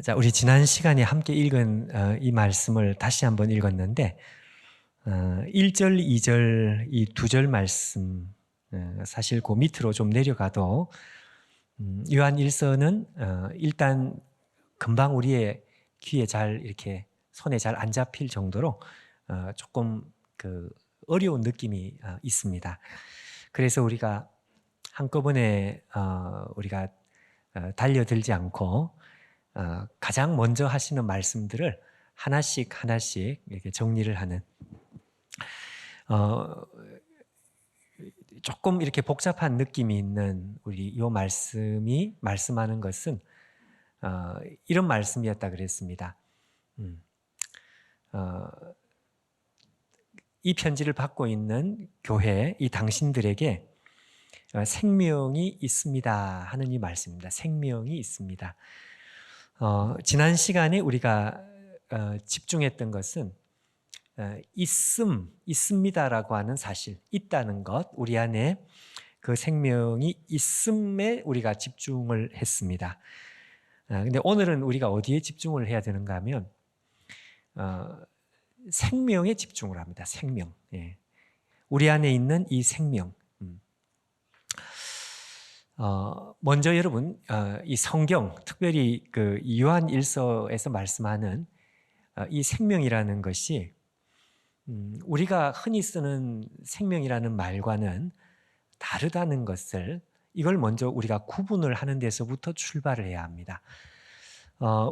자, 우리 지난 시간에 함께 읽은 이 말씀을 다시 한번 읽었는데 1절, 2절 이 두 절 말씀 사실 그 밑으로 좀 내려가도 요한 1서는 일단 금방 우리의 귀에 잘 이렇게 손에 잘 안 잡힐 정도로 조금 그 어려운 느낌이 있습니다. 그래서 우리가 한꺼번에 우리가 달려들지 않고 가장 먼저 하시는 말씀들을 하나씩 이렇게 정리를 하는 조금 이렇게 복잡한 느낌이 있는 우리 이 말씀이 말씀하는 것은 이런 말씀이었다 그랬습니다. 이 편지를 받고 있는 교회, 이 당신들에게 생명이 있습니다 하는 이 말씀입니다. 생명이 있습니다. 지난 시간에 우리가 집중했던 것은 있습니다라고 하는 사실, 있다는 것, 우리 안에 그 생명이 있음에 우리가 집중을 했습니다. 근데 오늘은 우리가 어디에 집중을 해야 되는가 하면 생명에 집중을 합니다. 생명. 예. 우리 안에 있는 이 생명. 먼저 여러분 이 성경, 특별히 그 요한 1서에서 말씀하는 이 생명이라는 것이 우리가 흔히 쓰는 생명이라는 말과는 다르다는 것을 이걸 먼저 우리가 구분을 하는 데서부터 출발을 해야 합니다.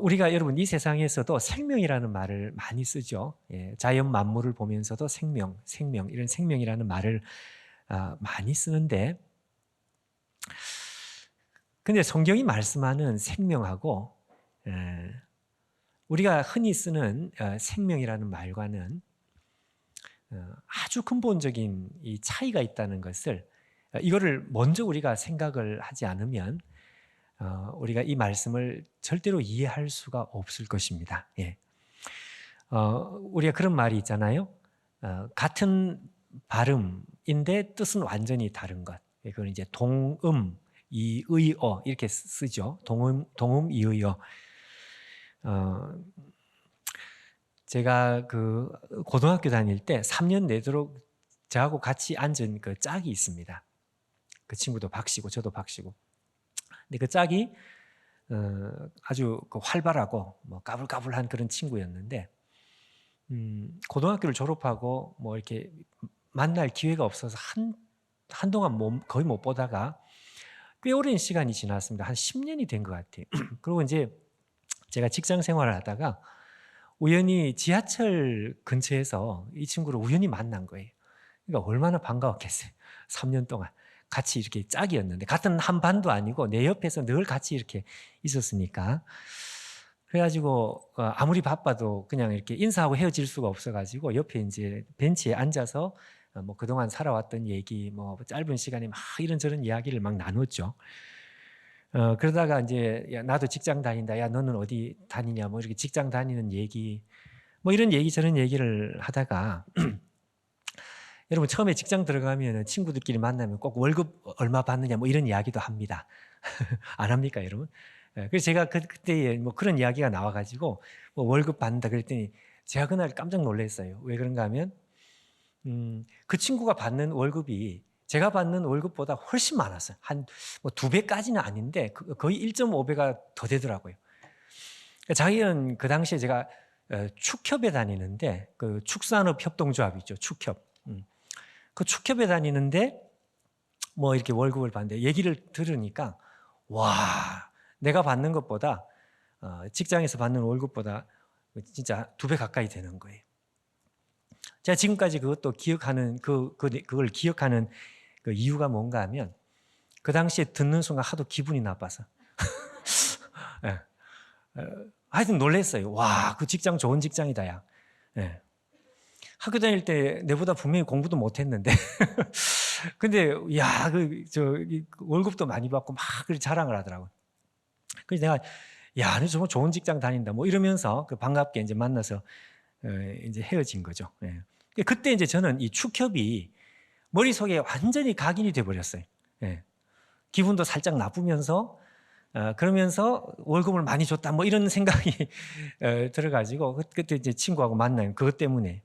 우리가 여러분 이 세상에서도 생명이라는 말을 많이 쓰죠. 예, 자연 만물을 보면서도 생명 이런 생명이라는 말을 많이 쓰는데 근데 성경이 말씀하는 생명하고 우리가 흔히 쓰는 생명이라는 말과는 아주 근본적인 이 차이가 있다는 것을 이거를 먼저 우리가 생각을 하지 않으면 우리가 이 말씀을 절대로 이해할 수가 없을 것입니다. 예. 우리가 그런 말이 있잖아요. 같은 발음인데 뜻은 완전히 다른 것. 그걸 이제 동음, 이의어 이렇게 쓰죠. 동음, 이의어. 제가 그 고등학교 다닐 때 3년 내도록 저하고 같이 앉은 그 짝이 있습니다. 그 친구도 박씨고 저도 박씨고. 근데 그 짝이 아주 활발하고 뭐 까불까불한 그런 친구였는데 고등학교를 졸업하고 뭐 이렇게 만날 기회가 없어서 한동안 거의 못 보다가 꽤 오랜 시간이 지났습니다. 한 10년이 된 것 같아요. 그리고 이제 제가 직장 생활을 하다가 우연히 지하철 근처에서 이 친구를 우연히 만난 거예요. 그러니까 얼마나 반가웠겠어요. 3년 동안 같이 이렇게 짝이었는데 같은 한 반도 아니고 내 옆에서 늘 같이 이렇게 있었으니까 그래가지고 아무리 바빠도 그냥 이렇게 인사하고 헤어질 수가 없어가지고 옆에 이제 벤치에 앉아서 뭐 그동안 살아왔던 얘기, 뭐 짧은 시간에 막 이런저런 이야기를 막 나눴죠. 그러다가 이제 야, 나도 직장 다닌다. 야, 너는 어디 다니냐? 뭐 이렇게 직장 다니는 얘기, 뭐 이런 얘기 저런 얘기를 하다가 여러분 처음에 직장 들어가면 친구들끼리 만나면 꼭 월급 얼마 받느냐 뭐 이런 이야기도 합니다. 안 합니까, 여러분? 그래서 제가 그때 뭐 그런 이야기가 나와가지고 뭐 월급 받는다 그랬더니 제가 그날 깜짝 놀랐어요. 왜 그런가 하면 그 친구가 받는 월급이 제가 받는 월급보다 훨씬 많았어요. 한 뭐 2배까지는 아닌데 거의 1.5배가 더 되더라고요. 자기는 그 당시에 제가 축협에 다니는데 그 축산업협동조합 있죠. 축협. 그 축협에 다니는데 뭐 이렇게 월급을 받는데 얘기를 들으니까 와, 내가 받는 것보다 직장에서 받는 월급보다 진짜 2배 가까이 되는 거예요. 제가 지금까지 그것도 기억하는 그걸 기억하는 그 이유가 뭔가 하면 그 당시에 듣는 순간 하도 기분이 나빠서 네. 하여튼 놀랐어요. 와, 그 직장 좋은 직장이다 야. 네. 학교 다닐 때 내보다 분명히 공부도 못했는데 근데 야, 월급도 많이 받고 막 그렇게 자랑을 하더라고요. 그래서 내가 야, 너 정말 좋은 직장 다닌다 뭐 이러면서 반갑게 이제 만나서 이제 헤어진 거죠. 예. 그때 이제 저는 이 축협이 머릿속에 완전히 각인이 돼 버렸어요. 예. 기분도 살짝 나쁘면서 그러면서 월급을 많이 줬다 뭐 이런 생각이 들어가지고 그때 이제 친구하고 만나요. 그것 때문에.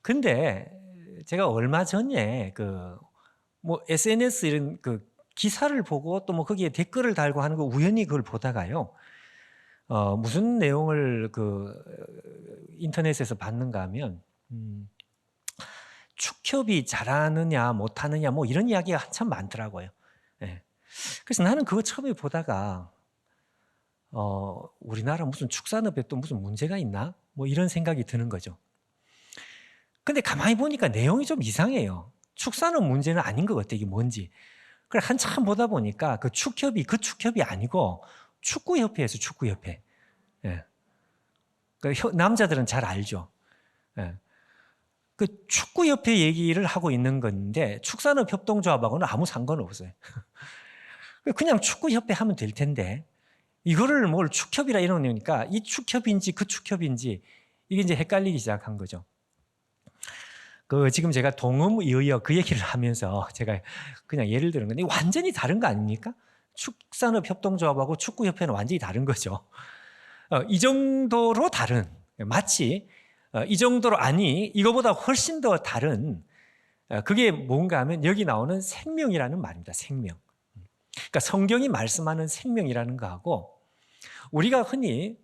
근데 제가 얼마 전에 그 뭐 SNS 이런 그 기사를 보고 또 뭐 거기에 댓글을 달고 하는 거 우연히 그걸 보다가요. 무슨 내용을 그 인터넷에서 봤는가 하면 축협이 잘하느냐 못하느냐 뭐 이런 이야기가 한참 많더라고요. 예. 그래서 나는 그거 처음에 보다가 우리나라 무슨 축산업에 또 무슨 문제가 있나? 뭐 이런 생각이 드는 거죠. 근데 가만히 보니까 내용이 좀 이상해요. 축산업 문제는 아닌 것 같아, 이게 뭔지. 그래 한참 보다 보니까 그 축협이 아니고 축구협회에서 축구협회. 예. 그 남자들은 잘 알죠. 예. 그 축구협회 얘기를 하고 있는 건데 축산업협동조합하고는 아무 상관없어요. 그냥 축구협회 하면 될 텐데 이거를 뭘 축협이라 이러니까 이 축협인지 그 축협인지 이게 이제 헷갈리기 시작한 거죠. 그 지금 제가 동음이의어 그 얘기를 하면서 제가 그냥 예를 드는 건데 완전히 다른 거 아닙니까? 축산업협동조합하고 축구협회는 완전히 다른 거죠. 이 정도로 다른, 마치 이 정도로 아니 이거보다 훨씬 더 다른, 그게 뭔가 하면 여기 나오는 생명이라는 말입니다. 생명. 그러니까 성경이 말씀하는 생명이라는 거하고 우리가 흔히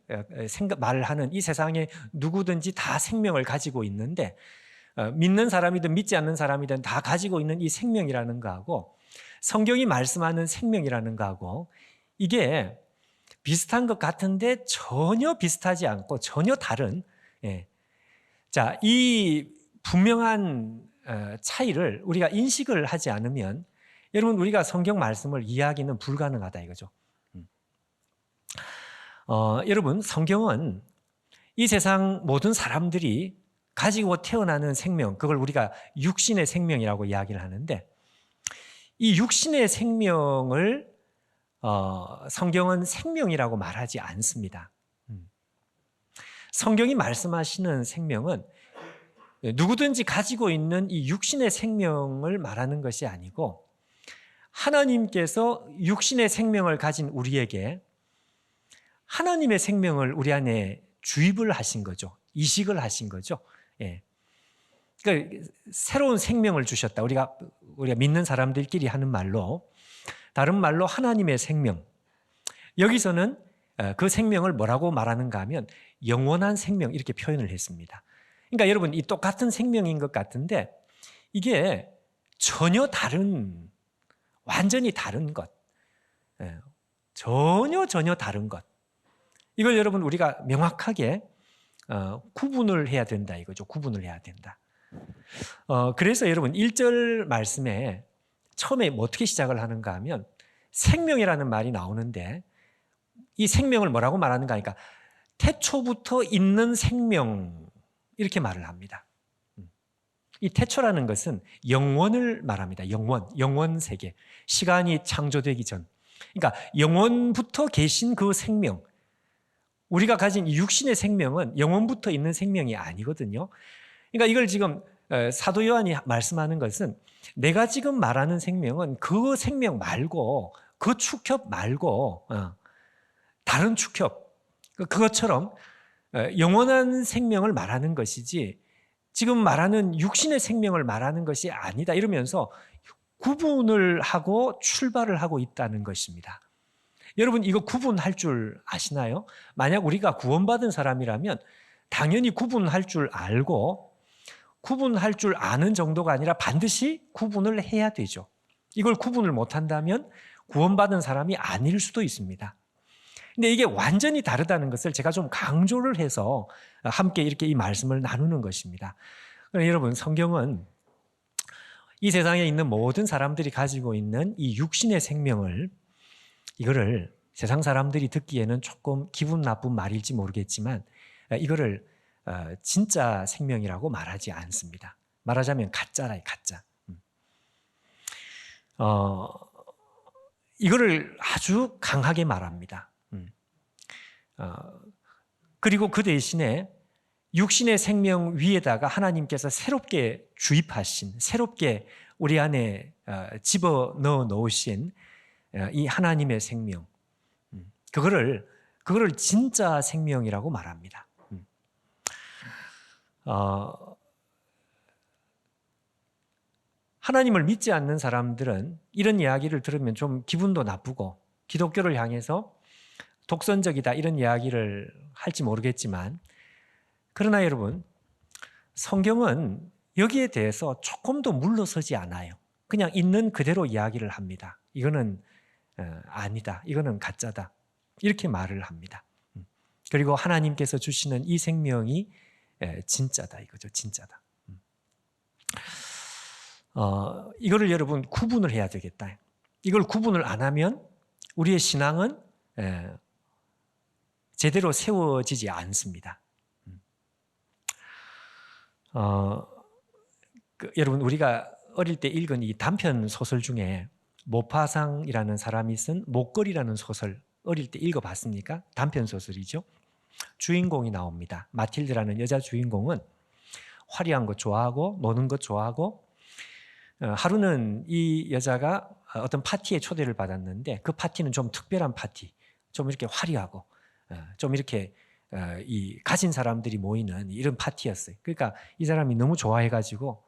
말을 하는 이 세상에 누구든지 다 생명을 가지고 있는데 믿는 사람이든 믿지 않는 사람이든 다 가지고 있는 이 생명이라는 거하고 성경이 말씀하는 생명이라는 거하고 이게 비슷한 것 같은데 전혀 비슷하지 않고 전혀 다른, 자, 이 분명한 차이를 우리가 인식을 하지 않으면 여러분 우리가 성경 말씀을 이해하기는 불가능하다 이거죠. 여러분 성경은 이 세상 모든 사람들이 가지고 태어나는 생명, 그걸 우리가 육신의 생명이라고 이야기를 하는데 이 육신의 생명을 성경은 생명이라고 말하지 않습니다. 성경이 말씀하시는 생명은 누구든지 가지고 있는 이 육신의 생명을 말하는 것이 아니고 하나님께서 육신의 생명을 가진 우리에게 하나님의 생명을 우리 안에 주입을 하신 거죠. 이식을 하신 거죠. 예. 그러니까 새로운 생명을 주셨다. 우리가 믿는 사람들끼리 하는 말로, 다른 말로 하나님의 생명. 여기서는 그 생명을 뭐라고 말하는가 하면 영원한 생명 이렇게 표현을 했습니다. 그러니까 여러분 이 똑같은 생명인 것 같은데 이게 전혀 다른, 완전히 다른 것, 전혀 다른 것. 이걸 여러분 우리가 명확하게 구분을 해야 된다 이거죠. 구분을 해야 된다. 그래서 여러분 1절 말씀에 처음에 어떻게 시작을 하는가 하면 생명이라는 말이 나오는데 이 생명을 뭐라고 말하는가 하니까 태초부터 있는 생명 이렇게 말을 합니다. 이 태초라는 것은 영원을 말합니다. 영원 세계. 시간이 창조되기 전. 그러니까 영원부터 계신 그 생명. 우리가 가진 이 육신의 생명은 영원부터 있는 생명이 아니거든요. 그러니까 이걸 지금 사도 요한이 말씀하는 것은 내가 지금 말하는 생명은 그 생명 말고 그 축협 말고 다른 축협, 그것처럼 영원한 생명을 말하는 것이지 지금 말하는 육신의 생명을 말하는 것이 아니다 이러면서 구분을 하고 출발을 하고 있다는 것입니다. 여러분 이거 구분할 줄 아시나요? 만약 우리가 구원받은 사람이라면 당연히 구분할 줄 알고 구분할 줄 아는 정도가 아니라 반드시 구분을 해야 되죠. 이걸 구분을 못한다면 구원받은 사람이 아닐 수도 있습니다. 근데 이게 완전히 다르다는 것을 제가 좀 강조를 해서 함께 이렇게 이 말씀을 나누는 것입니다. 그러나 여러분 성경은 이 세상에 있는 모든 사람들이 가지고 있는 이 육신의 생명을 이거를 세상 사람들이 듣기에는 조금 기분 나쁜 말일지 모르겠지만 이거를 진짜 생명이라고 말하지 않습니다. 말하자면 가짜라요, 가짜. 이거를 아주 강하게 말합니다. 그리고 그 대신에 육신의 생명 위에다가 하나님께서 새롭게 주입하신, 새롭게 우리 안에 집어넣어 놓으신 이 하나님의 생명, 그거를 진짜 생명이라고 말합니다. 하나님을 믿지 않는 사람들은 이런 이야기를 들으면 좀 기분도 나쁘고 기독교를 향해서 독선적이다 이런 이야기를 할지 모르겠지만, 그러나 여러분, 성경은 여기에 대해서 조금도 물러서지 않아요. 그냥 있는 그대로 이야기를 합니다. 이거는 아니다, 이거는 가짜다, 이렇게 말을 합니다. 그리고 하나님께서 주시는 이 생명이 진짜다, 이거죠. 진짜다. 이거를 여러분 구분을 해야 되겠다. 이걸 구분을 안 하면 우리의 신앙은 제대로 세워지지 않습니다. 여러분, 우리가 어릴 때 읽은 이 단편 소설 중에 모파상이라는 사람이 쓴 목걸이라는 소설 어릴 때 읽어봤습니까? 단편 소설이죠. 주인공이 나옵니다. 마틸드라는 여자 주인공은 화려한 것 좋아하고 노는 것 좋아하고, 하루는 이 여자가 어떤 파티에 초대를 받았는데 그 파티는 좀 특별한 파티, 좀 이렇게 화려하고 좀 이렇게 이 가진 사람들이 모이는 이런 파티였어요. 그러니까 이 사람이 너무 좋아해가지고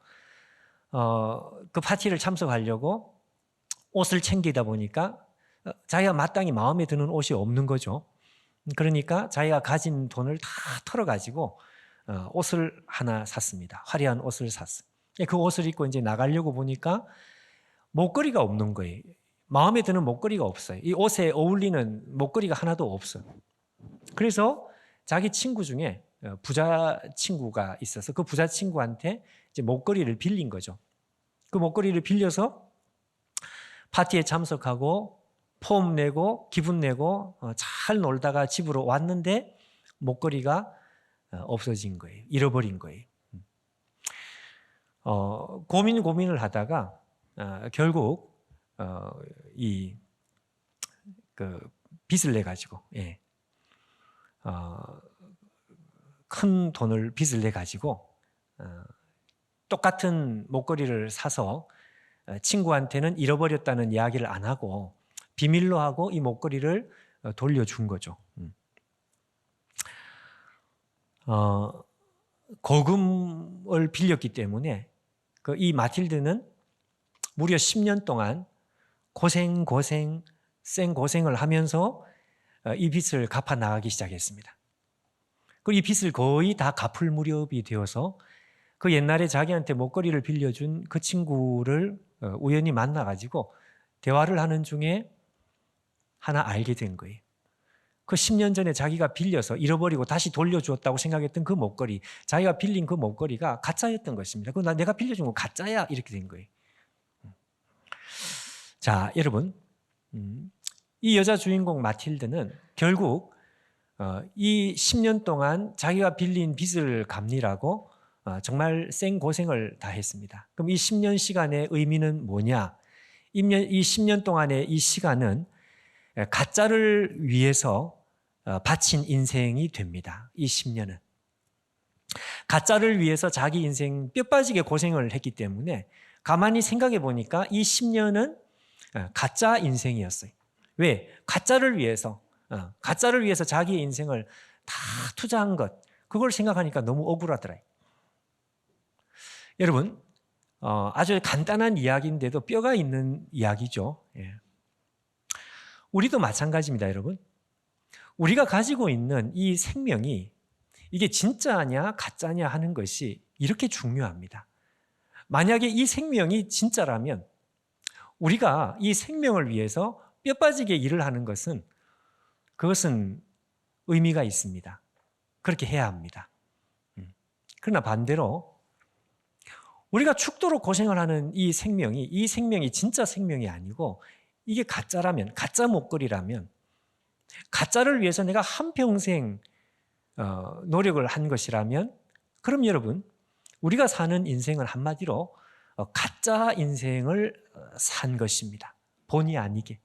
그 파티를 참석하려고 옷을 챙기다 보니까 자기가 마땅히 마음에 드는 옷이 없는 거죠. 그러니까 자기가 가진 돈을 다 털어가지고 옷을 하나 샀습니다. 화려한 옷을 샀어요. 그 옷을 입고 이제 나가려고 보니까 목걸이가 없는 거예요. 마음에 드는 목걸이가 없어요. 이 옷에 어울리는 목걸이가 하나도 없어요. 그래서 자기 친구 중에 부자 친구가 있어서 그 부자 친구한테 이제 목걸이를 빌린 거죠. 그 목걸이를 빌려서 파티에 참석하고 폼 내고 기분 내고 잘 놀다가 집으로 왔는데 목걸이가 없어진 거예요. 잃어버린 거예요. 고민을 하다가 결국 그 빚을 내 가지고 큰 돈을 빚을 내 가지고 똑같은 목걸이를 사서 친구한테는 잃어버렸다는 이야기를 안 하고 비밀로 하고 이 목걸이를 돌려준 거죠. 거금을 빌렸기 때문에 이 마틸드는 무려 10년 동안 생고생을 하면서 이 빚을 갚아 나가기 시작했습니다. 그리고 이 빚을 거의 다 갚을 무렵이 되어서 그 옛날에 자기한테 목걸이를 빌려준 그 친구를 우연히 만나가지고 대화를 하는 중에 하나 알게 된 거예요. 그 10년 전에 자기가 빌려서 잃어버리고 다시 돌려주었다고 생각했던 그 목걸이, 자기가 빌린 그 목걸이가 가짜였던 것입니다. 그거 내가 빌려준 거 가짜야, 이렇게 된 거예요. 자, 여러분, 이 여자 주인공 마틸드는 결국 이 10년 동안 자기가 빌린 빚을 갚느라고 정말 생고생을 다 했습니다. 그럼 이 10년 시간의 의미는 뭐냐? 이 10년 동안의 이 시간은 가짜를 위해서 바친 인생이 됩니다. 이 10년은. 가짜를 위해서 자기 인생 뼈 빠지게 고생을 했기 때문에 가만히 생각해 보니까 이 10년은 가짜 인생이었어요. 왜? 가짜를 위해서 자기의 인생을 다 투자한 것, 그걸 생각하니까 너무 억울하더라고요. 여러분, 아주 간단한 이야기인데도 뼈가 있는 이야기죠. 우리도 마찬가지입니다, 여러분. 우리가 가지고 있는 이 생명이 이게 진짜냐 가짜냐 하는 것이 이렇게 중요합니다. 만약에 이 생명이 진짜라면 우리가 이 생명을 위해서 뼈 빠지게 일을 하는 것은 그것은 의미가 있습니다. 그렇게 해야 합니다. 그러나 반대로 우리가 죽도록 고생을 하는 이 생명이 진짜 생명이 아니고 이게 가짜라면, 가짜 목걸이라면, 가짜를 위해서 내가 한평생 노력을 한 것이라면, 그럼 여러분, 우리가 사는 인생은 한마디로 가짜 인생을 산 것입니다. 본의 아니게.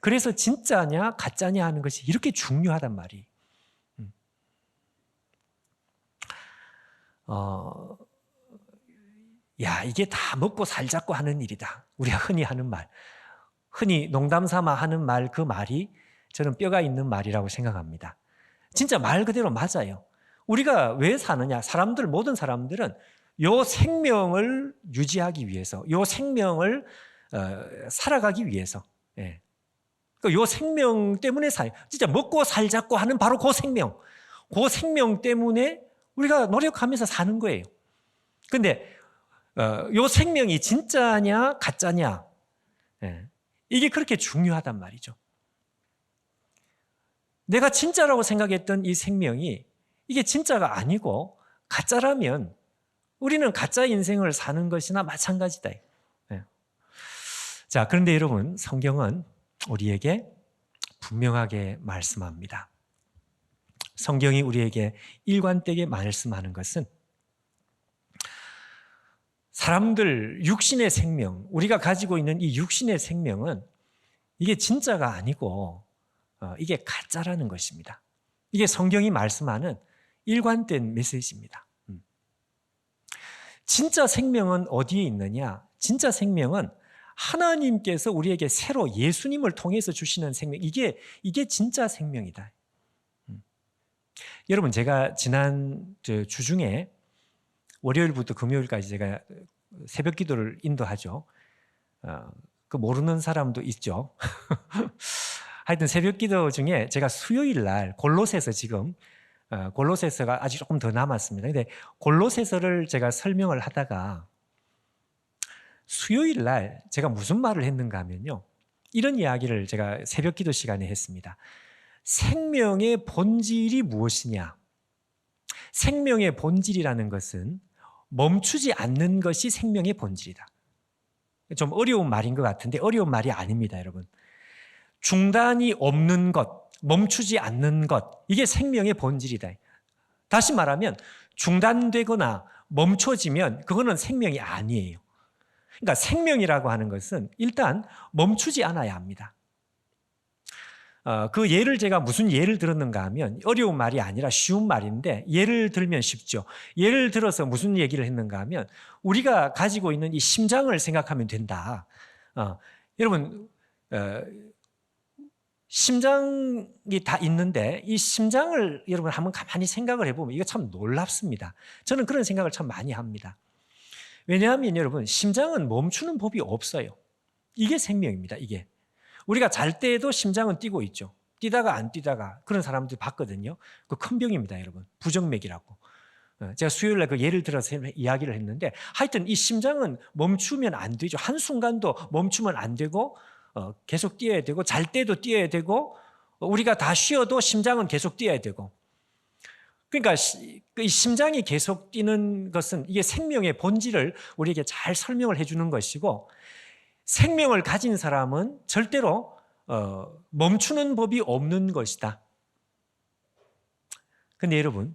그래서 진짜냐 가짜냐 하는 것이 이렇게 중요하단 말이에요. 이게 다 먹고 살자고 하는 일이다. 우리가 흔히 하는 말. 흔히 농담 삼아 하는 말, 그 말이 저는 뼈가 있는 말이라고 생각합니다. 진짜 말 그대로 맞아요. 우리가 왜 사느냐? 모든 사람들은 요 생명을 유지하기 위해서, 요 생명을 살아가기 위해서, 예. 요 생명 때문에 진짜 먹고 살자고 하는 바로 그 생명 때문에 우리가 노력하면서 사는 거예요. 근데 요 생명이 진짜냐 가짜냐, 예. 이게 그렇게 중요하단 말이죠. 내가 진짜라고 생각했던 이 생명이 이게 진짜가 아니고 가짜라면 우리는 가짜 인생을 사는 것이나 마찬가지다. 네. 자, 그런데 여러분, 성경은 우리에게 분명하게 말씀합니다. 성경이 우리에게 일관되게 말씀하는 것은 사람들 육신의 생명, 우리가 가지고 있는 이 육신의 생명은 이게 진짜가 아니고 이게 가짜라는 것입니다. 이게 성경이 말씀하는 일관된 메시지입니다. 진짜 생명은 어디에 있느냐? 진짜 생명은 하나님께서 우리에게 새로 예수님을 통해서 주시는 생명, 이게 진짜 생명이다. 여러분, 제가 지난 주중에 월요일부터 금요일까지 제가 새벽 기도를 인도하죠. 그 모르는 사람도 있죠. 하여튼 새벽 기도 중에 제가 수요일 날 골로새서, 지금 골로새서가 아직 조금 더 남았습니다. 근데 골로새서를 제가 설명을 하다가 수요일 날 제가 무슨 말을 했는가 하면요, 이런 이야기를 제가 새벽 기도 시간에 했습니다. 생명의 본질이 무엇이냐? 생명의 본질이라는 것은 멈추지 않는 것이 생명의 본질이다. 좀 어려운 말인 것 같은데 어려운 말이 아닙니다, 여러분. 중단이 없는 것, 멈추지 않는 것, 이게 생명의 본질이다. 다시 말하면 중단되거나 멈춰지면 그거는 생명이 아니에요. 그러니까 생명이라고 하는 것은 일단 멈추지 않아야 합니다. 그 예를 제가 무슨 예를 들었는가 하면 어려운 말이 아니라 쉬운 말인데 예를 들면 쉽죠. 예를 들어서 무슨 얘기를 했는가 하면 우리가 가지고 있는 이 심장을 생각하면 된다. 여러분, 심장이 다 있는데 이 심장을 여러분 한번 가만히 생각을 해보면 이거 참 놀랍습니다. 저는 그런 생각을 참 많이 합니다. 왜냐하면 여러분, 심장은 멈추는 법이 없어요. 이게 생명입니다. 이게 우리가 잘 때에도 심장은 뛰고 있죠. 뛰다가 안 뛰다가 그런 사람들 봤거든요. 그 큰 병입니다, 여러분. 부정맥이라고. 제가 수요일에 그 예를 들어서 이야기를 했는데 하여튼 이 심장은 멈추면 안 되죠. 한순간도 멈추면 안 되고 계속 뛰어야 되고 잘 때도 뛰어야 되고 우리가 다 쉬어도 심장은 계속 뛰어야 되고, 그러니까 이 심장이 계속 뛰는 것은 이게 생명의 본질을 우리에게 잘 설명을 해주는 것이고, 생명을 가진 사람은 절대로 멈추는 법이 없는 것이다. 그런데 여러분,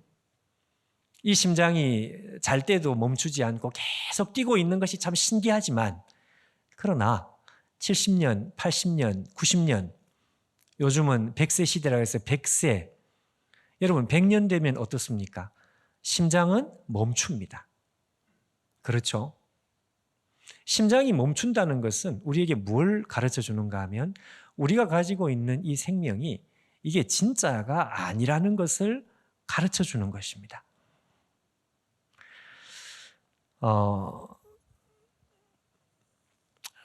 이 심장이 잘 때도 멈추지 않고 계속 뛰고 있는 것이 참 신기하지만, 그러나 70년, 80년, 90년, 요즘은 100세 시대라고 해서 100세, 여러분 100년 되면 어떻습니까? 심장은 멈춥니다. 그렇죠? 심장이 멈춘다는 것은 우리에게 뭘 가르쳐 주는가 하면 우리가 가지고 있는 이 생명이 이게 진짜가 아니라는 것을 가르쳐 주는 것입니다.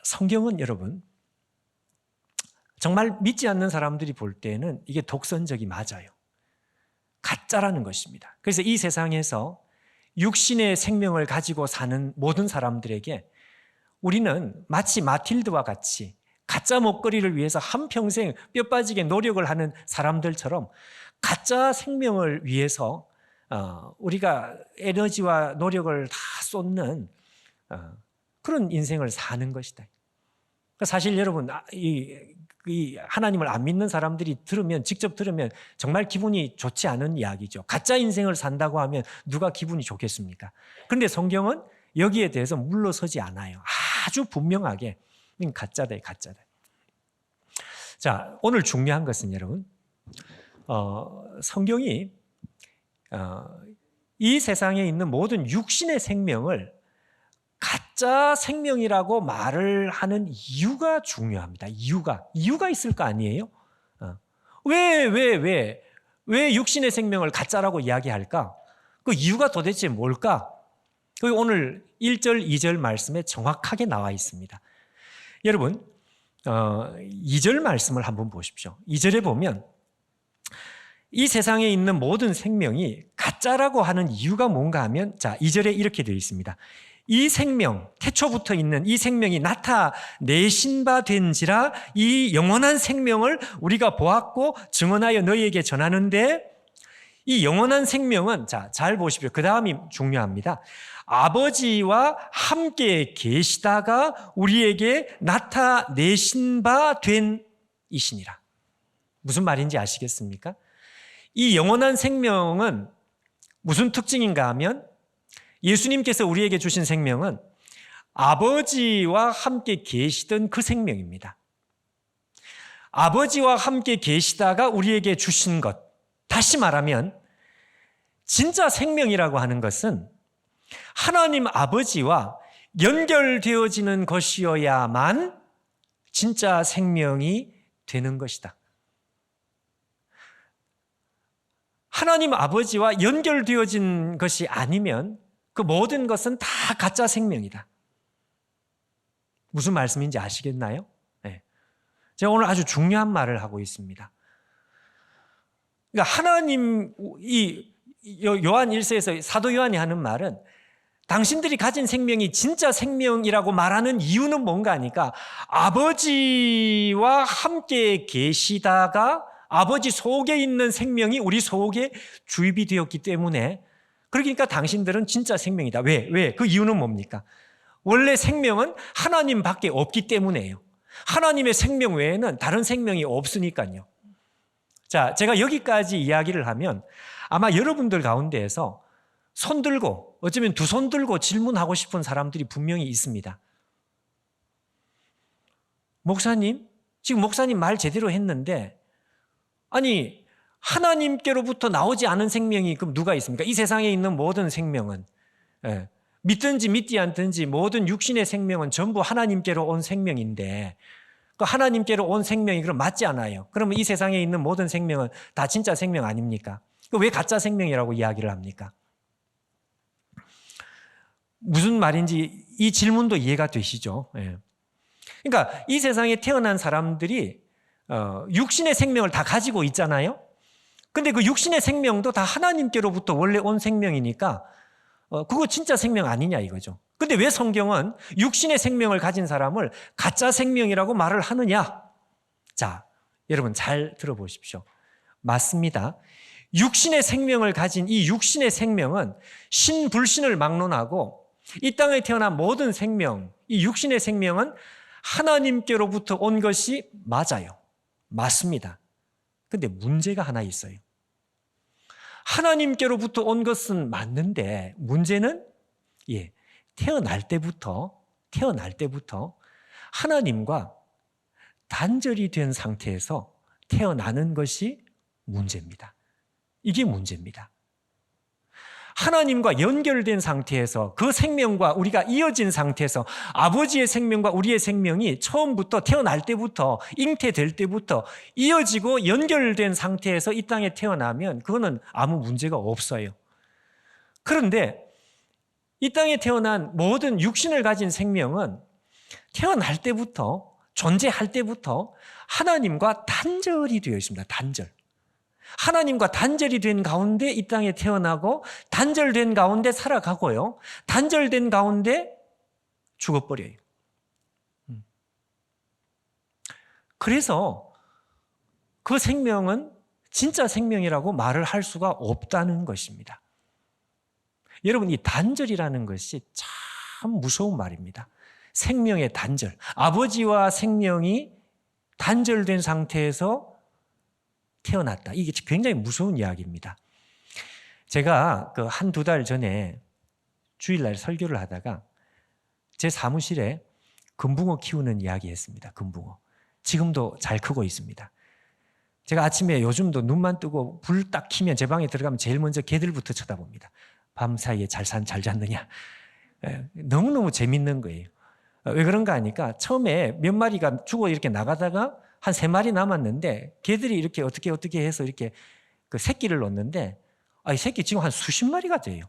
성경은 여러분 정말 믿지 않는 사람들이 볼 때는 이게 독선적이 맞아요. 가짜라는 것입니다. 그래서 이 세상에서 육신의 생명을 가지고 사는 모든 사람들에게 우리는 마치 마틸드와 같이 가짜 먹거리를 위해서 한평생 뼈 빠지게 노력을 하는 사람들처럼 가짜 생명을 위해서 우리가 에너지와 노력을 다 쏟는 그런 인생을 사는 것이다. 사실 여러분, 이 하나님을 안 믿는 사람들이 직접 들으면 정말 기분이 좋지 않은 이야기죠. 가짜 인생을 산다고 하면 누가 기분이 좋겠습니까? 그런데 성경은 여기에 대해서 물러서지 않아요. 아주 분명하게 가짜다, 가짜다. 자, 오늘 중요한 것은 여러분, 성경이 이 세상에 있는 모든 육신의 생명을 가짜 생명이라고 말을 하는 이유가 중요합니다. 이유가 있을 거 아니에요? 왜 육신의 생명을 가짜라고 이야기할까? 그 이유가 도대체 뭘까? 그게 오늘 1절, 2절 말씀에 정확하게 나와 있습니다. 여러분, 2절 말씀을 한번 보십시오. 2절에 보면 이 세상에 있는 모든 생명이 가짜라고 하는 이유가 뭔가 하면, 자, 2절에 이렇게 되어 있습니다. 이 생명, 태초부터 있는 이 생명이 나타내신 바 된지라 이 영원한 생명을 우리가 보았고 증언하여 너희에게 전하는데, 이 영원한 생명은, 자, 잘 보십시오. 그 다음이 중요합니다. 아버지와 함께 계시다가 우리에게 나타내신 바 된 이시니라. 무슨 말인지 아시겠습니까? 이 영원한 생명은 무슨 특징인가 하면, 예수님께서 우리에게 주신 생명은 아버지와 함께 계시던 그 생명입니다. 아버지와 함께 계시다가 우리에게 주신 것. 다시 말하면 진짜 생명이라고 하는 것은 하나님 아버지와 연결되어지는 것이어야만 진짜 생명이 되는 것이다. 하나님 아버지와 연결되어진 것이 아니면 그 모든 것은 다 가짜 생명이다. 무슨 말씀인지 아시겠나요? 네. 제가 오늘 아주 중요한 말을 하고 있습니다. 그러니까 하나님, 요한 1서에서 사도 요한이 하는 말은 당신들이 가진 생명이 진짜 생명이라고 말하는 이유는 뭔가 하니까, 아버지와 함께 계시다가 아버지 속에 있는 생명이 우리 속에 주입이 되었기 때문에, 그러니까 당신들은 진짜 생명이다. 왜? 그 이유는 뭡니까? 원래 생명은 하나님밖에 없기 때문에요. 하나님의 생명 외에는 다른 생명이 없으니까요. 자, 제가 여기까지 이야기를 하면 아마 여러분들 가운데에서 손 들고, 어쩌면 두 손 들고 질문하고 싶은 사람들이 분명히 있습니다. 목사님, 지금 목사님 말 제대로 했는데, 아니, 하나님께로부터 나오지 않은 생명이 그럼 누가 있습니까? 이 세상에 있는 모든 생명은, 믿든지 믿지 않든지 모든 육신의 생명은 전부 하나님께로 온 생명인데, 그 하나님께로 온 생명이 그럼 맞지 않아요. 그러면 이 세상에 있는 모든 생명은 다 진짜 생명 아닙니까? 왜 가짜 생명이라고 이야기를 합니까? 무슨 말인지 이 질문도 이해가 되시죠? 그러니까 이 세상에 태어난 사람들이 육신의 생명을 다 가지고 있잖아요. 근데 그 육신의 생명도 다 하나님께로부터 원래 온 생명이니까 그거 진짜 생명 아니냐 이거죠. 근데 왜 성경은 육신의 생명을 가진 사람을 가짜 생명이라고 말을 하느냐? 자, 여러분 잘 들어보십시오. 맞습니다. 육신의 생명을 가진 이 육신의 생명은 신불신을 막론하고, 이 땅에 태어난 모든 생명, 이 육신의 생명은 하나님께로부터 온 것이 맞아요. 맞습니다. 근데 문제가 하나 있어요. 하나님께로부터 온 것은 맞는데, 문제는 태어날 때부터 하나님과 단절이 된 상태에서 태어나는 것이 문제입니다. 이게 문제입니다. 하나님과 연결된 상태에서, 그 생명과 우리가 이어진 상태에서, 아버지의 생명과 우리의 생명이 처음부터 태어날 때부터, 잉태될 때부터 이어지고 연결된 상태에서 이 땅에 태어나면 그거는 아무 문제가 없어요. 그런데 이 땅에 태어난 모든 육신을 가진 생명은 태어날 때부터, 존재할 때부터 하나님과 단절이 되어 있습니다. 단절. 하나님과 단절이 된 가운데 이 땅에 태어나고, 단절된 가운데 살아가고요, 단절된 가운데 죽어버려요. 그래서 그 생명은 진짜 생명이라고 말을 할 수가 없다는 것입니다. 여러분, 이 단절이라는 것이 참 무서운 말입니다. 생명의 단절. 아버지와 생명이 단절된 상태에서 태어났다. 이게 굉장히 무서운 이야기입니다. 제가 한두 달 전에 주일날 설교를 하다가 제 사무실에 금붕어 키우는 이야기 했습니다. 금붕어. 지금도 잘 크고 있습니다. 제가 아침에 요즘도 눈만 뜨고 불 딱 켜면 제 방에 들어가면 제일 먼저 개들부터 쳐다봅니다. 밤 사이에 잘 잤느냐. 너무너무 재밌는 거예요. 왜 그런가 하니까 처음에 몇 마리가 죽어 이렇게 나가다가 한 3마리 남았는데 걔들이 이렇게 어떻게 해서 이렇게 그 새끼를 놓는데 이 새끼 지금 한 수십 마리가 돼요.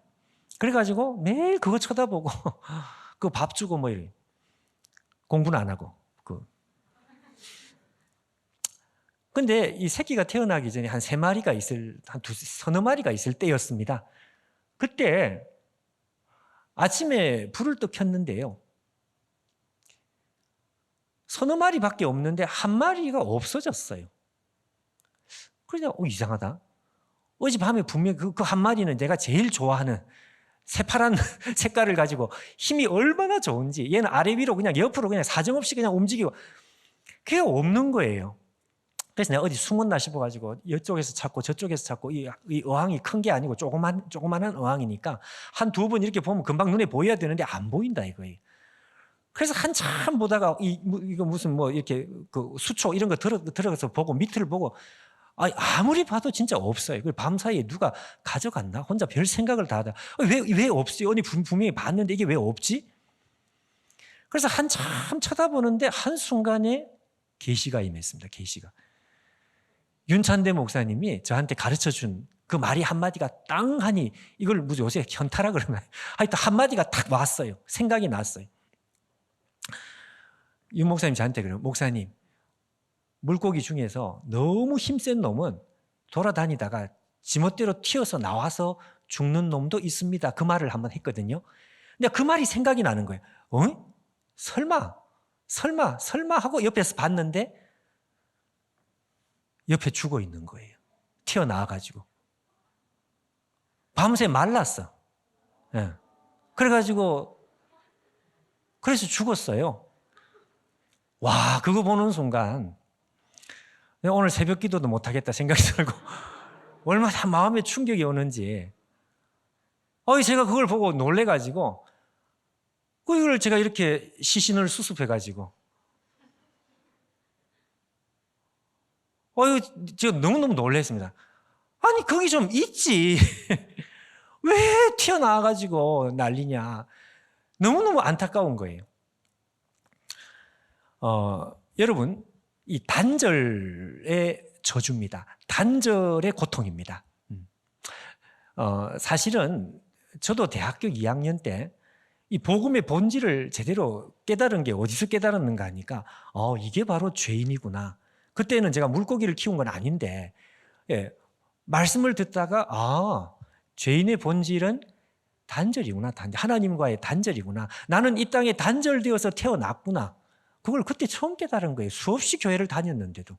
그래가지고 매일 그거 쳐다보고 그 밥 주고 뭐 이래. 공부는 안 하고. 근데 이 새끼가 태어나기 전에 한 3마리가 한 서너 마리가 있을 때였습니다. 그때 아침에 불을 또 켰는데요. 서너 마리밖에 없는데 한 마리가 없어졌어요. 그러자 이상하다. 어젯밤에 분명히 그 한 마리는 내가 제일 좋아하는 새파란 색깔을 가지고 힘이 얼마나 좋은지 얘는 아래 위로 그냥 옆으로 그냥 사정없이 그냥 움직이고 그게 없는 거예요. 그래서 내가 어디 숨었나 싶어가지고 이쪽에서 찾고 저쪽에서 찾고 이 어항이 큰 게 아니고 조그만한 어항이니까 한 두 번 이렇게 보면 금방 눈에 보여야 되는데 안 보인다 이거예요. 그래서 한참 보다가 이거 무슨 뭐 이렇게 그 수초 이런 거 들어가서 보고 밑을 보고 아무리 봐도 진짜 없어요. 밤사이에 누가 가져갔나? 혼자 별 생각을 다 하다. 왜 없지? 언니 분명히 봤는데 이게 왜 없지? 그래서 한참 쳐다보는데 한순간에 계시가 임했습니다. 계시가. 윤찬대 목사님이 저한테 가르쳐준 그 말이 한마디가 땅 하니 이걸 무슨 요새 현타라 그러나요? 하여튼 한마디가 딱 왔어요. 생각이 났어요. 윤 목사님 저한테 그래요. 목사님, 물고기 중에서 너무 힘센 놈은 돌아다니다가 지멋대로 튀어서 나와서 죽는 놈도 있습니다. 그 말을 한번 했거든요. 근데 그 말이 생각이 나는 거예요. 설마 하고 옆에서 봤는데 옆에 죽어 있는 거예요. 튀어나와가지고. 밤새 말랐어. 네. 그래서 죽었어요. 와, 그거 보는 순간 오늘 새벽 기도도 못하겠다 생각이 들고 얼마나 마음에 충격이 오는지 제가 그걸 보고 놀래가지고 이걸 제가 이렇게 시신을 수습해가지고 제가 너무너무 놀랐습니다. 아니 거기 좀 있지 왜 튀어나와가지고 난리냐. 너무너무 안타까운 거예요. 여러분, 이 단절의 저주입니다. 단절의 고통입니다. 사실은 저도 대학교 2학년 때 이 복음의 본질을 제대로 깨달은 게 어디서 깨달았는가 하니까 이게 바로 죄인이구나. 그때는 제가 물고기를 키운 건 아닌데 말씀을 듣다가 죄인의 본질은 단절이구나. 하나님과의 단절이구나. 나는 이 땅에 단절되어서 태어났구나. 그걸 그때 처음 깨달은 거예요. 수없이 교회를 다녔는데도.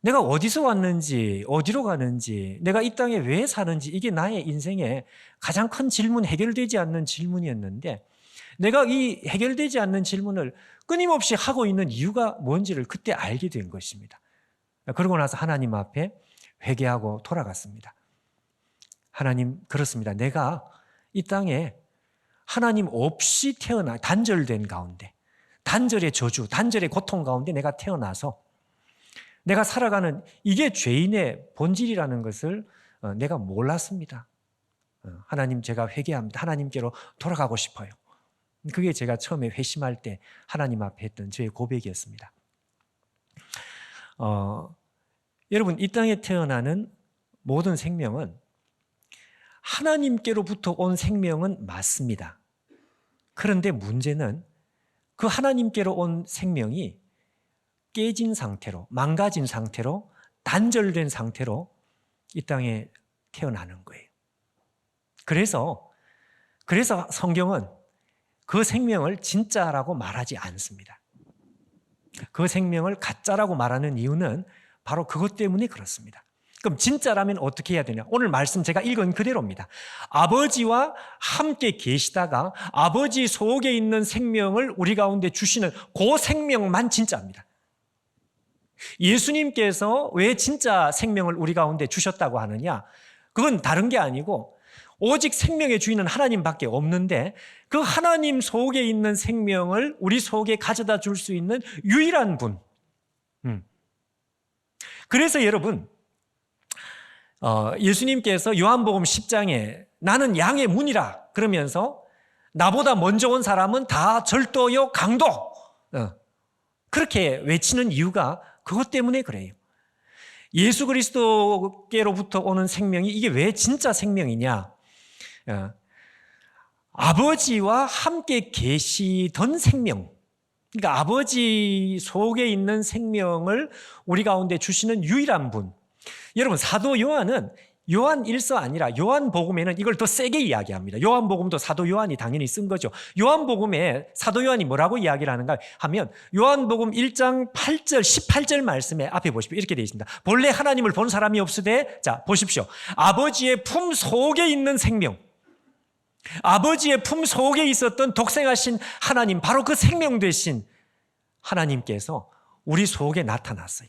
내가 어디서 왔는지, 어디로 가는지, 내가 이 땅에 왜 사는지 이게 나의 인생의 가장 큰 질문, 해결되지 않는 질문이었는데 내가 이 해결되지 않는 질문을 끊임없이 하고 있는 이유가 뭔지를 그때 알게 된 것입니다. 그러고 나서 하나님 앞에 회개하고 돌아갔습니다. 하나님, 그렇습니다. 내가 이 땅에 하나님 없이 단절된 가운데, 단절의 저주, 단절의 고통 가운데 내가 태어나서 내가 살아가는 이게 죄인의 본질이라는 것을 내가 몰랐습니다. 하나님, 제가 회개합니다. 하나님께로 돌아가고 싶어요. 그게 제가 처음에 회심할 때 하나님 앞에 했던 저의 고백이었습니다. 여러분, 이 땅에 태어나는 모든 생명은 하나님께로부터 온 생명은 맞습니다. 그런데 문제는 그 하나님께로 온 생명이 깨진 상태로, 망가진 상태로, 단절된 상태로 이 땅에 태어나는 거예요. 그래서 성경은 그 생명을 진짜라고 말하지 않습니다. 그 생명을 가짜라고 말하는 이유는 바로 그것 때문에 그렇습니다. 그럼 진짜라면 어떻게 해야 되냐? 오늘 말씀 제가 읽은 그대로입니다. 아버지와 함께 계시다가 아버지 속에 있는 생명을 우리 가운데 주시는 그 생명만 진짜입니다. 예수님께서 왜 진짜 생명을 우리 가운데 주셨다고 하느냐? 그건 다른 게 아니고 오직 생명의 주인은 하나님밖에 없는데 그 하나님 속에 있는 생명을 우리 속에 가져다 줄 수 있는 유일한 분. 그래서 여러분, 예수님께서 요한복음 10장에 나는 양의 문이라 그러면서 나보다 먼저 온 사람은 다 절도요, 강도. 그렇게 외치는 이유가 그것 때문에 그래요. 예수 그리스도께로부터 오는 생명이 이게 왜 진짜 생명이냐? 아버지와 함께 계시던 생명, 그러니까 아버지 속에 있는 생명을 우리 가운데 주시는 유일한 분. 여러분, 사도 요한은 요한 1서 아니라 요한복음에는 이걸 더 세게 이야기합니다. 요한복음도 사도 요한이 당연히 쓴 거죠. 요한복음에 사도 요한이 뭐라고 이야기를 하는가 하면 요한복음 1장 8절 18절 말씀에 앞에 보십시오. 이렇게 되어 있습니다. 본래 하나님을 본 사람이 없으되, 자 보십시오. 아버지의 품 속에 있는 생명, 아버지의 품 속에 있었던 독생하신 하나님, 바로 그 생명 되신 하나님께서 우리 속에 나타났어요.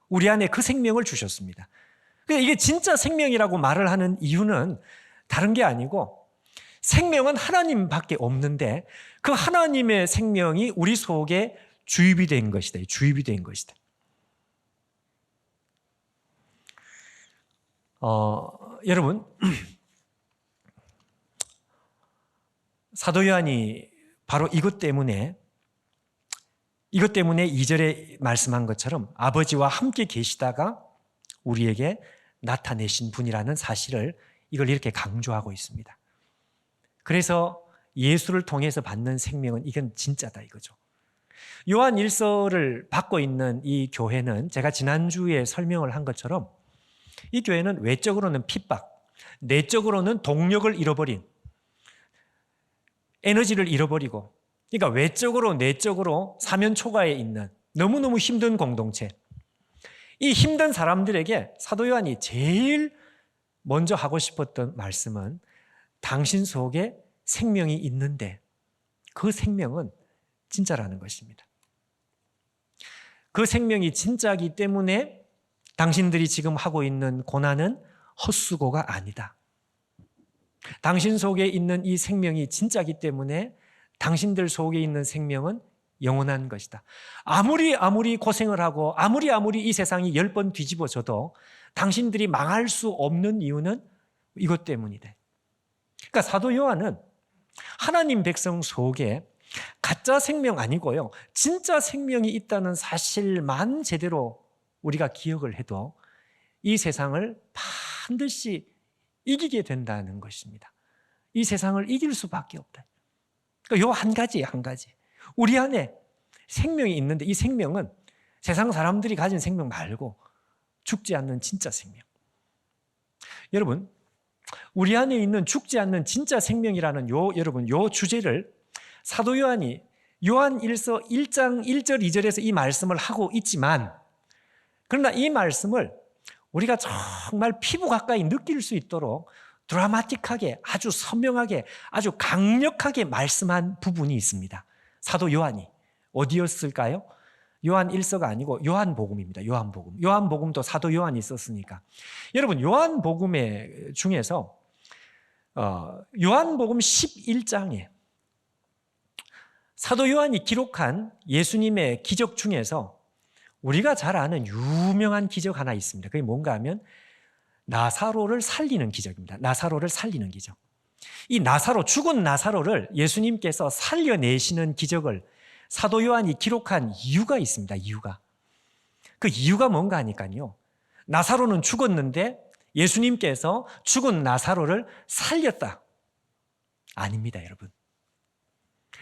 우리 안에 그 생명을 주셨습니다. 이게 진짜 생명이라고 말을 하는 이유는 다른 게 아니고, 생명은 하나님밖에 없는데 그 하나님의 생명이 우리 속에 주입이 된 것이다. 주입이 된 것이다. 여러분, 사도 요한이 바로 이것 때문에 2절에 말씀한 것처럼 아버지와 함께 계시다가 우리에게 나타내신 분이라는 사실을 이걸 이렇게 강조하고 있습니다. 그래서 예수를 통해서 받는 생명은 이건 진짜다 이거죠. 요한 1서를 받고 있는 이 교회는 제가 지난주에 설명을 한 것처럼 이 교회는 외적으로는 핍박, 내적으로는 동력을 잃어버린, 에너지를 잃어버리고, 그러니까 외적으로 내적으로 사면 초과에 있는 너무너무 힘든 공동체, 이 힘든 사람들에게 사도 요한이 제일 먼저 하고 싶었던 말씀은 당신 속에 생명이 있는데 그 생명은 진짜라는 것입니다. 그 생명이 진짜이기 때문에 당신들이 지금 하고 있는 고난은 헛수고가 아니다. 당신 속에 있는 이 생명이 진짜이기 때문에 당신들 속에 있는 생명은 영원한 것이다. 아무리 고생을 하고 아무리 이 세상이 10번 뒤집어져도 당신들이 망할 수 없는 이유는 이것 때문이다. 그러니까 사도 요한은 하나님 백성 속에 가짜 생명 아니고요, 진짜 생명이 있다는 사실만 제대로 우리가 기억을 해도 이 세상을 반드시 이기게 된다는 것입니다. 이 세상을 이길 수밖에 없다. 그러니까 요 한 가지. 우리 안에 생명이 있는데 이 생명은 세상 사람들이 가진 생명 말고 죽지 않는 진짜 생명. 여러분, 우리 안에 있는 죽지 않는 진짜 생명이라는 요 주제를 사도 요한이 요한 1서 1장 1절 2절에서 이 말씀을 하고 있지만, 그러나 이 말씀을 우리가 정말 피부 가까이 느낄 수 있도록 드라마틱하게, 아주 선명하게, 아주 강력하게 말씀한 부분이 있습니다. 사도 요한이 어디였을까요? 요한 1서가 아니고 요한복음입니다. 요한복음도 사도 요한이 썼으니까. 여러분, 요한복음 중에서 요한복음 11장에 사도 요한이 기록한 예수님의 기적 중에서 우리가 잘 아는 유명한 기적 하나 있습니다. 그게 뭔가 하면 나사로를 살리는 기적입니다. 나사로를 살리는 기적. 이 죽은 나사로를 예수님께서 살려내시는 기적을 사도 요한이 기록한 이유가 있습니다. 그 이유가 뭔가 하니까요, 나사로는 죽었는데 예수님께서 죽은 나사로를 살렸다. 아닙니다, 여러분.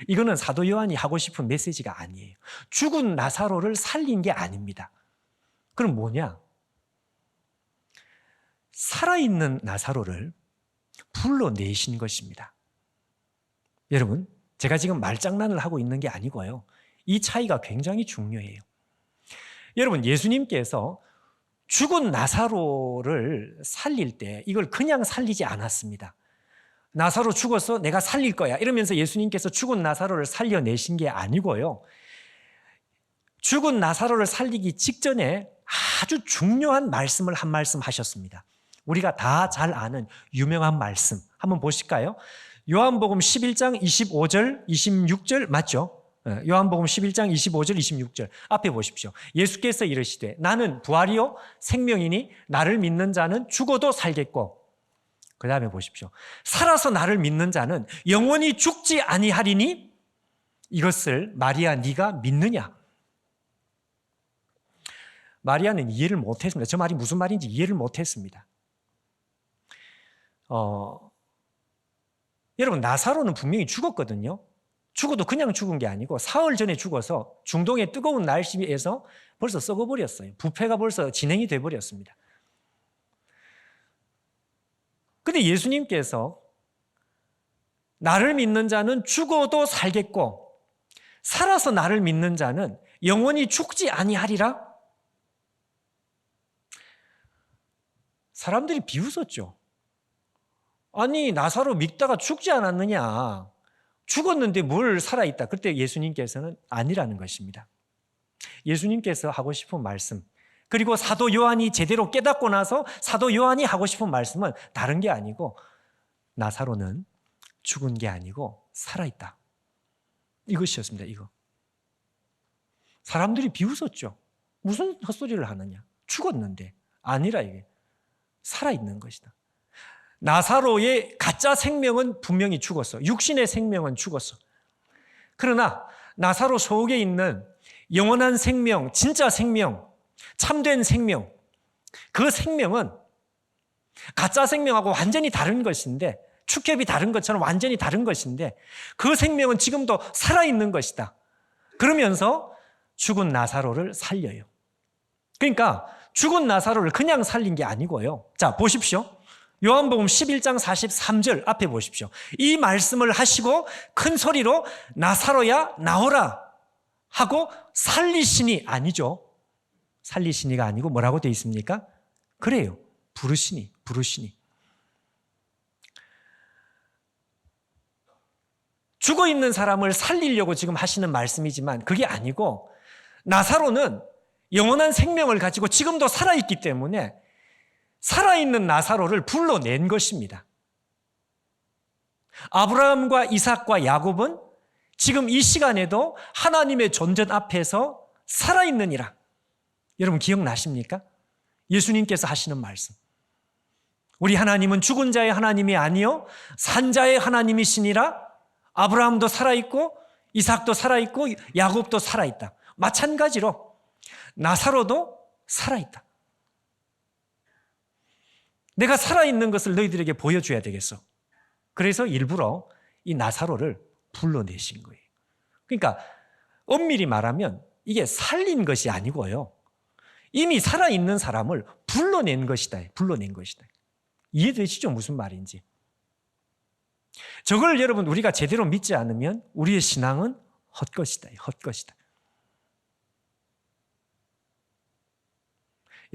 이거는 사도 요한이 하고 싶은 메시지가 아니에요. 죽은 나사로를 살린 게 아닙니다. 그럼 뭐냐? 살아있는 나사로를 불러내신 것입니다. 여러분, 제가 지금 말장난을 하고 있는 게 아니고요, 이 차이가 굉장히 중요해요. 여러분, 예수님께서 죽은 나사로를 살릴 때 이걸 그냥 살리지 않았습니다. 나사로 죽어서 내가 살릴 거야 이러면서 예수님께서 죽은 나사로를 살려내신 게 아니고요, 죽은 나사로를 살리기 직전에 아주 중요한 말씀을 한 말씀 하셨습니다. 우리가 다 잘 아는 유명한 말씀 한번 보실까요? 요한복음 11장 25절 26절 맞죠? 요한복음 11장 25절 26절 앞에 보십시오. 예수께서 이르시되 나는 부활이요 생명이니 나를 믿는 자는 죽어도 살겠고 그 다음에 보십시오. 살아서 나를 믿는 자는 영원히 죽지 아니하리니 이것을 마리아 네가 믿느냐? 마리아는 이해를 못했습니다. 저 말이 무슨 말인지 이해를 못했습니다. 여러분, 나사로는 분명히 죽었거든요. 죽어도 그냥 죽은 게 아니고 사흘 전에 죽어서 중동의 뜨거운 날씨에서 벌써 썩어버렸어요. 부패가 벌써 진행이 돼버렸습니다. 근데 예수님께서 나를 믿는 자는 죽어도 살겠고 살아서 나를 믿는 자는 영원히 죽지 아니하리라? 사람들이 비웃었죠. 아니, 나사로 믿다가 죽지 않았느냐? 죽었는데 뭘 살아있다. 그때 예수님께서는 아니라는 것입니다. 예수님께서 하고 싶은 말씀, 그리고 사도 요한이 제대로 깨닫고 나서 사도 요한이 하고 싶은 말씀은 다른 게 아니고 나사로는 죽은 게 아니고 살아있다. 이것이었습니다. 이거. 사람들이 비웃었죠. 무슨 헛소리를 하느냐. 죽었는데. 아니라 이게 살아있는 것이다. 나사로의 가짜 생명은 분명히 죽었어. 육신의 생명은 죽었어. 그러나 나사로 속에 있는 영원한 생명, 진짜 생명, 참된 생명, 그 생명은 가짜 생명하고 완전히 다른 것인데, 축협이 다른 것처럼 완전히 다른 것인데 그 생명은 지금도 살아있는 것이다. 그러면서 죽은 나사로를 살려요. 그러니까 죽은 나사로를 그냥 살린 게 아니고요. 자, 보십시오. 요한복음 11장 43절 앞에 보십시오. 이 말씀을 하시고 큰 소리로 나사로야 나오라 하고 살리시니, 아니죠. 살리시니가 아니고 뭐라고 되어 있습니까? 그래요. 부르시니. 죽어 있는 사람을 살리려고 지금 하시는 말씀이지만 그게 아니고 나사로는 영원한 생명을 가지고 지금도 살아있기 때문에 살아있는 나사로를 불러낸 것입니다. 아브라함과 이삭과 야곱은 지금 이 시간에도 하나님의 존전 앞에서 살아있느니라. 여러분 기억나십니까? 예수님께서 하시는 말씀. 우리 하나님은 죽은 자의 하나님이 아니요 산 자의 하나님이시니라. 아브라함도 살아있고 이삭도 살아있고 야곱도 살아있다. 마찬가지로 나사로도 살아있다. 내가 살아있는 것을 너희들에게 보여줘야 되겠어. 그래서 일부러 이 나사로를 불러내신 거예요. 그러니까 엄밀히 말하면 이게 살린 것이 아니고요. 이미 살아있는 사람을 불러낸 것이다. 이해되시죠? 무슨 말인지. 저걸 여러분 우리가 제대로 믿지 않으면 우리의 신앙은 헛것이다.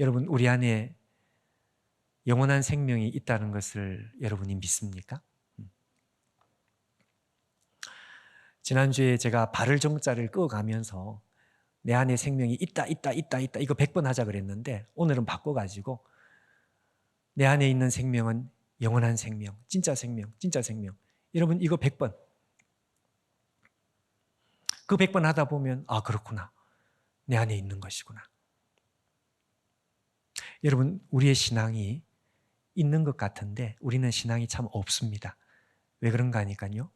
여러분, 우리 안에 영원한 생명이 있다는 것을 여러분이 믿습니까? 지난주에 제가 발을 정자를 끄어가면서 내 안에 생명이 있다 이거 100번 하자 그랬는데 오늘은 바꿔가지고 내 안에 있는 생명은 영원한 생명, 진짜 생명. 여러분 이거 100번. 그 100번 하다 보면 아, 그렇구나. 내 안에 있는 것이구나. 여러분, 우리의 신앙이 있는 것 같은데 우리는 신앙이 참 없습니다. 왜 그런가 하니까요.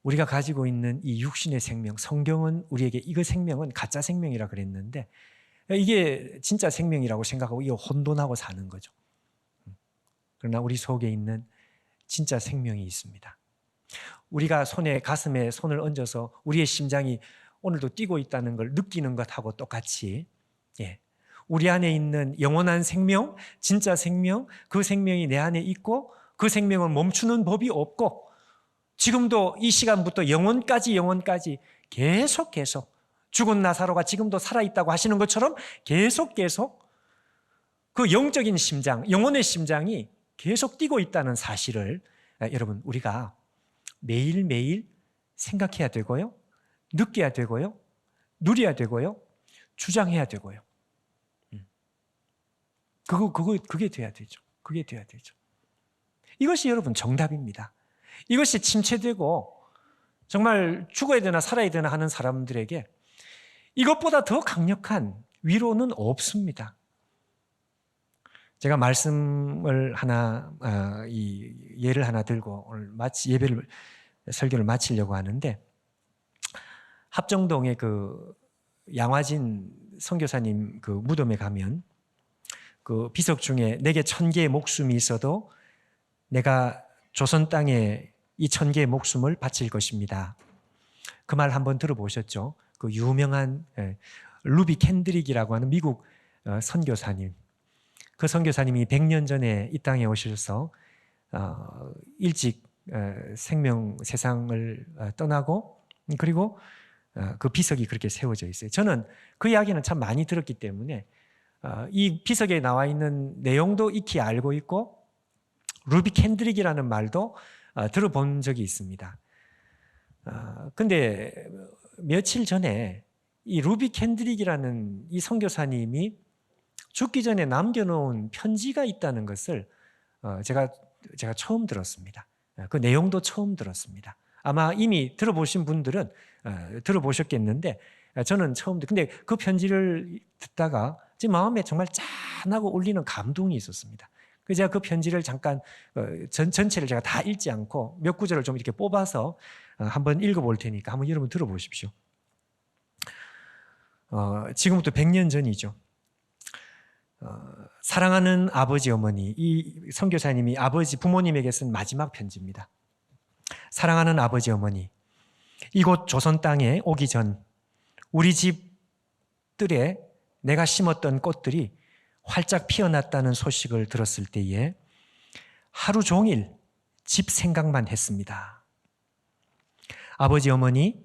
우리가 가지고 있는 이 육신의 생명, 성경은 우리에게 이거 생명은 가짜 생명이라 그랬는데 이게 진짜 생명이라고 생각하고 이거 혼돈하고 사는 거죠. 그러나 우리 속에 있는 진짜 생명이 있습니다. 우리가 가슴에 손을 얹어서 우리의 심장이 오늘도 뛰고 있다는 걸 느끼는 것하고 똑같이 우리 안에 있는 영원한 생명, 진짜 생명, 그 생명이 내 안에 있고 그 생명을 멈추는 법이 없고 지금도 이 시간부터 영원까지 계속 죽은 나사로가 지금도 살아있다고 하시는 것처럼 계속 그 영적인 심장, 영혼의 심장이 계속 뛰고 있다는 사실을 여러분 우리가 매일매일 생각해야 되고요, 느껴야 되고요, 누려야 되고요, 주장해야 되고요. 그게 돼야 되죠. 이것이 여러분 정답입니다. 이것이 침체되고 정말 죽어야 되나 살아야 되나 하는 사람들에게 이것보다 더 강력한 위로는 없습니다. 제가 말씀을 하나 이 예를 하나 들고 오늘 예배를 설교를 마치려고 하는데, 합정동의 그 양화진 선교사님 그 무덤에 가면 그 비석 중에 내게 1000개의 목숨이 있어도 내가 조선 땅에 이 1000개의 목숨을 바칠 것입니다. 그 말 한번 들어보셨죠? 그 유명한 루비 캔드릭이라고 하는 미국 선교사님. 그 선교사님이 100년 전에 이 땅에 오셔서 일찍 세상을 떠나고, 그리고 그 비석이 그렇게 세워져 있어요. 저는 그 이야기는 참 많이 들었기 때문에 이 비석에 나와 있는 내용도 익히 알고 있고, 루비 캔드릭이라는 말도 들어본 적이 있습니다. 근데 며칠 전에 이 루비 캔드릭이라는 이 선교사님이 죽기 전에 남겨놓은 편지가 있다는 것을 제가 처음 들었습니다. 그 내용도 처음 들었습니다. 아마 이미 들어보신 분들은 들어보셨겠는데, 저는 처음 근데 그 편지를 듣다가 제 마음에 정말 짠하고 울리는 감동이 있었습니다. 그래서 제가 그 편지를 잠깐 전체를 제가 다 읽지 않고 몇 구절을 좀 이렇게 뽑아서 한번 읽어볼 테니까 한번 여러분 들어보십시오. 지금부터 100년 전이죠. 사랑하는 아버지 어머니, 이 선교사님이 부모님에게 쓴 마지막 편지입니다. 사랑하는 아버지 어머니, 이곳 조선 땅에 오기 전 우리 집 뜰에 내가 심었던 꽃들이 활짝 피어났다는 소식을 들었을 때에 하루 종일 집 생각만 했습니다. 아버지 어머니,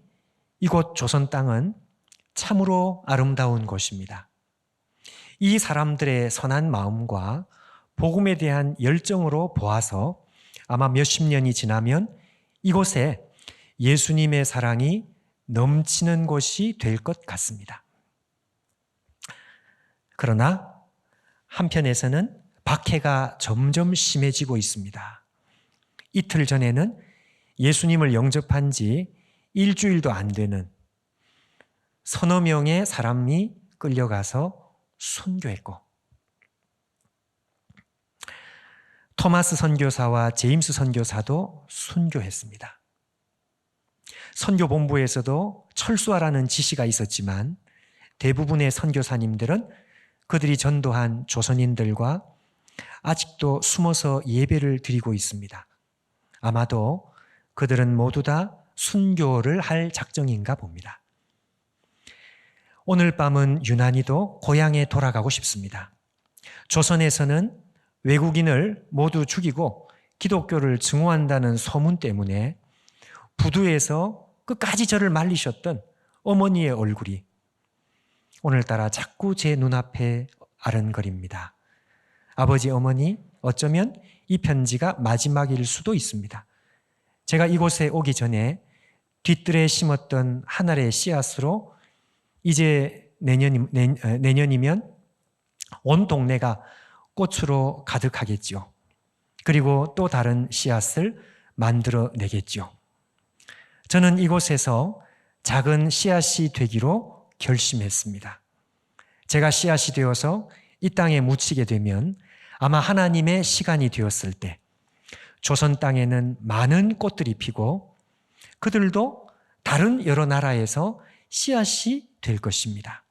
이곳 조선 땅은 참으로 아름다운 곳입니다. 이 사람들의 선한 마음과 복음에 대한 열정으로 보아서 아마 몇십 년이 지나면 이곳에 예수님의 사랑이 넘치는 곳이 될 것 같습니다. 그러나 한편에서는 박해가 점점 심해지고 있습니다. 이틀 전에는 예수님을 영접한 지 일주일도 안 되는 서너 명의 사람이 끌려가서 순교했고, 토마스 선교사와 제임스 선교사도 순교했습니다. 선교본부에서도 철수하라는 지시가 있었지만 대부분의 선교사님들은 그들이 전도한 조선인들과 아직도 숨어서 예배를 드리고 있습니다. 아마도 그들은 모두 다 순교를 할 작정인가 봅니다. 오늘 밤은 유난히도 고향에 돌아가고 싶습니다. 조선에서는 외국인을 모두 죽이고 기독교를 증오한다는 소문 때문에 부두에서 끝까지 저를 말리셨던 어머니의 얼굴이 오늘따라 자꾸 제 눈앞에 아른거립니다. 아버지, 어머니, 어쩌면 이 편지가 마지막일 수도 있습니다. 제가 이곳에 오기 전에 뒤뜰에 심었던 한 알의 씨앗으로 이제 내년이면 온 동네가 꽃으로 가득하겠지요. 그리고 또 다른 씨앗을 만들어내겠지요. 저는 이곳에서 작은 씨앗이 되기로 결심했습니다. 제가 씨앗이 되어서 이 땅에 묻히게 되면 아마 하나님의 시간이 되었을 때 조선 땅에는 많은 꽃들이 피고 그들도 다른 여러 나라에서 씨앗이 될 것입니다.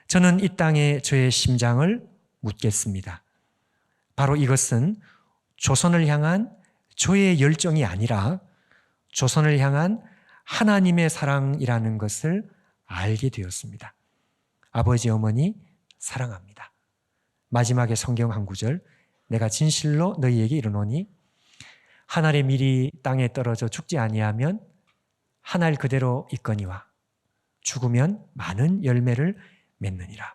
저는 이 땅에 저의 심장을 묻겠습니다. 바로 이것은 조선을 향한 저의 열정이 아니라 조선을 향한 하나님의 사랑이라는 것을 알게 되었습니다. 아버지, 어머니 사랑합니다. 마지막에 성경 한 구절, 내가 진실로 너희에게 이르노니 한 알의 밀이 땅에 떨어져 죽지 아니하면 한 알 그대로 있거니와 죽으면 많은 열매를 맺느니라.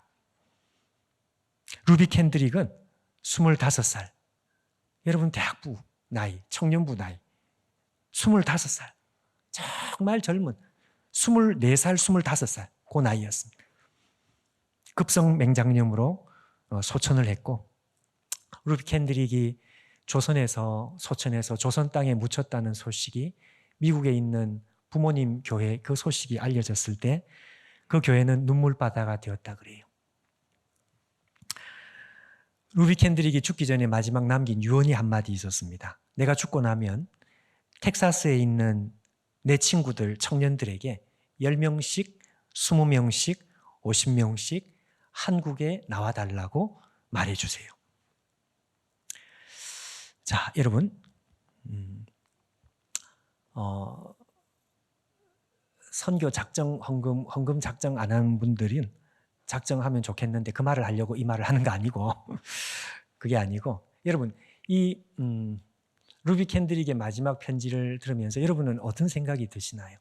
루비 캔드릭은 25살, 여러분 대학부 나이, 청년부 나이, 25살, 정말 젊은 24살, 25살 그 나이였습니다. 급성 맹장염으로 소천을 했고, 루비 캔드릭이 소천에서 조선 땅에 묻혔다는 소식이 미국에 있는 부모님 교회 그 소식이 알려졌을 때 그 교회는 눈물바다가 되었다 그래요. 루비 캔드릭이 죽기 전에 마지막 남긴 유언이 한마디 있었습니다. 내가 죽고 나면 텍사스에 있는 내 친구들, 청년들에게 10명씩, 20명씩, 50명씩 한국에 나와달라고 말해주세요. 자, 여러분, 선교 작정, 헌금 작정 안 하는 분들은 작정하면 좋겠는데 그 말을 하려고 이 말을 하는 거 아니고 그게 아니고 여러분 이 루비 캔드릭의 마지막 편지를 들으면서 여러분은 어떤 생각이 드시나요?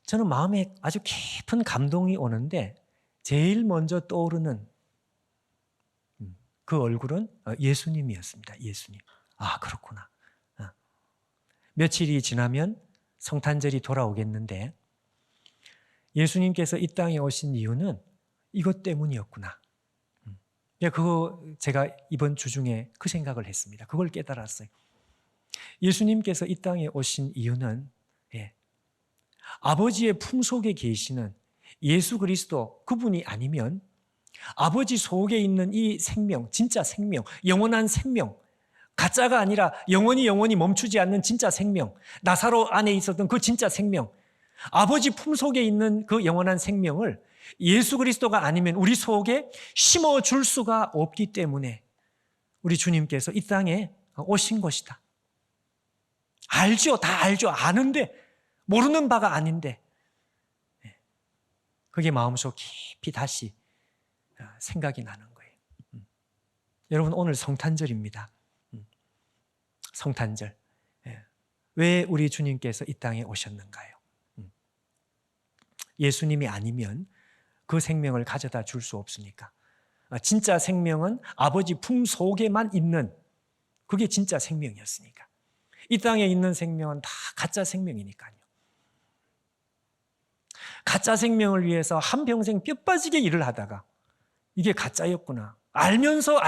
저는 마음에 아주 깊은 감동이 오는데 제일 먼저 떠오르는 그 얼굴은 예수님이었습니다. 예수님. 아, 그렇구나. 며칠이 지나면 성탄절이 돌아오겠는데 예수님께서 이 땅에 오신 이유는 이것 때문이었구나. 그거 제가 이번 주 중에 그 생각을 했습니다. 그걸 깨달았어요. 예수님께서 이 땅에 오신 이유는 아버지의 품 속에 계시는 예수 그리스도 그분이 아니면 아버지 속에 있는 이 생명, 진짜 생명, 영원한 생명, 가짜가 아니라 영원히 멈추지 않는 진짜 생명, 나사로 안에 있었던 그 진짜 생명, 아버지 품 속에 있는 그 영원한 생명을 예수 그리스도가 아니면 우리 속에 심어줄 수가 없기 때문에 우리 주님께서 이 땅에 오신 것이다. 알죠? 다 알죠? 아는데 모르는 바가 아닌데 그게 마음속 깊이 다시 생각이 나는 거예요. 여러분 오늘 성탄절입니다. 성탄절. 왜 우리 주님께서 이 땅에 오셨는가요? 예수님이 아니면 그 생명을 가져다 줄 수 없으니까. 진짜 생명은 아버지 품 속에만 있는 그게 진짜 생명이었으니까. 이 땅에 있는 생명은 다 가짜 생명이니까요. 가짜 생명을 위해서 한평생 뼈 빠지게 일을 하다가 이게 가짜였구나. 알면서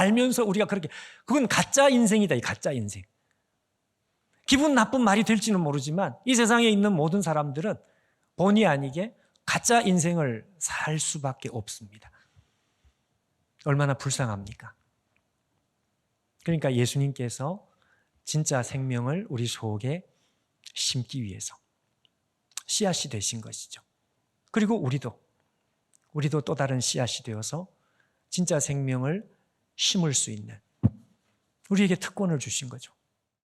우리가 그렇게, 그건 가짜 인생이다, 이 가짜 인생. 기분 나쁜 말이 될지는 모르지만 이 세상에 있는 모든 사람들은 본의 아니게 가짜 인생을 살 수밖에 없습니다. 얼마나 불쌍합니까? 그러니까 예수님께서 진짜 생명을 우리 속에 심기 위해서 씨앗이 되신 것이죠. 그리고 우리도 또 다른 씨앗이 되어서 진짜 생명을 심을 수 있는 우리에게 특권을 주신 거죠.